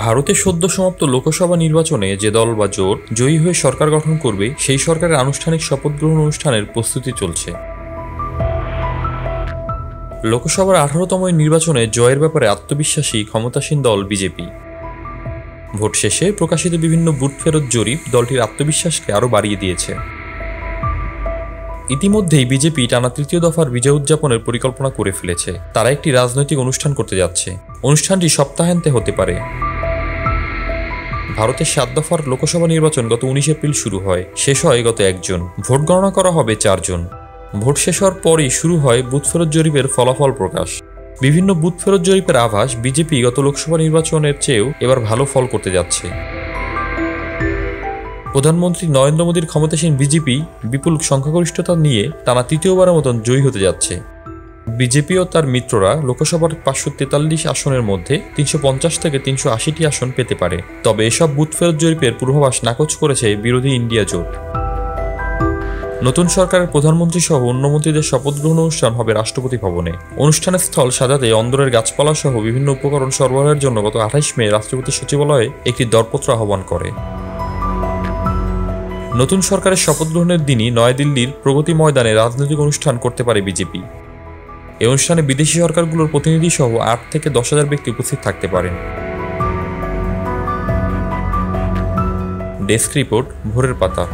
ভারতে সদ্য সমাপ্ত লোকসভা নির্বাচনে যে দল বা জোট জয়ী হয়ে সরকার গঠন করবে সেই সরকারের আনুষ্ঠানিক শপথ গ্রহণ অনুষ্ঠানের প্রস্তুতি চলছে। লোকসভার 18তম নির্বাচনে জয়ের ব্যাপারে আত্মবিশ্বাসী ক্ষমতাসীন দল বিজেপি। ভোট শেষে প্রকাশিত বিভিন্ন বুথ ফেরত জরিপ দলটির আত্মবিশ্বাসকে আরও বাড়িয়ে দিয়েছে। ইতিমধ্যেই বিজেপি টানা তৃতীয় দফার বিজয় উদযাপনের পরিকল্পনা করে ফেলেছে। তারা একটি রাজনৈতিক অনুষ্ঠান করতে যাচ্ছে। অনুষ্ঠানটি সপ্তাহান্তে হতে পারে। ভারতের 7 দফার লোকসভা নির্বাচন গত 19 এপ্রিল শুরু হয়, শেষ হয় গত 1 জুন। ভোট গণনা করা হবে 4 জুন। ভোট শেষ হওয়ার পরই শুরু হয় বুথ ফেরত জরিপের ফলাফল প্রকাশ। বিভিন্ন বুথ ফেরত জরিপের আভাস বিজেপি গত লোকসভা নির্বাচনের চেয়েও এবার ভালো ফল করতে যাচ্ছে। প্রধানমন্ত্রী নরেন্দ্র মোদীর ক্ষমতাসীন বিজেপি বিপুল সংখ্যাগরিষ্ঠতা নিয়ে টানা তৃতীয়বারের মতন জয়ী হতে যাচ্ছে। বিজেপি ও তার মিত্ররা লোকসভার 543 আসনের মধ্যে 350 থেকে 380টি আসন পেতে পারে। তবে এসব বুথ ফেরত জরিপের পূর্বাভাস নাকচ করেছে বিরোধী ইন্ডিয়া জোট। নতুন সরকারের প্রধানমন্ত্রী সহ অন্য মন্ত্রীদের শপথ গ্রহণ অনুষ্ঠান হবে রাষ্ট্রপতি ভবনে। অনুষ্ঠানের স্থল সাজাতে অন্দরের গাছপালা সহ বিভিন্ন উপকরণ সরবরাহের জন্য গত 28 মে রাষ্ট্রপতি সচিবালয়ে একটি দরপত্র আহ্বান করে। নতুন সরকারের শপথ গ্রহণের দিনই নয়াদিল্লির প্রগতি ময়দানে রাজনৈতিক অনুষ্ঠান করতে পারে বিজেপি। এই অনুষ্ঠানে বিদেশি সরকারগুলোর প্রতিনিধি সহ 8 থেকে 10,000 ব্যক্তি উপস্থিত থাকতে পারেন। ডেস্ক রিপোর্ট, ভোরের পাতা।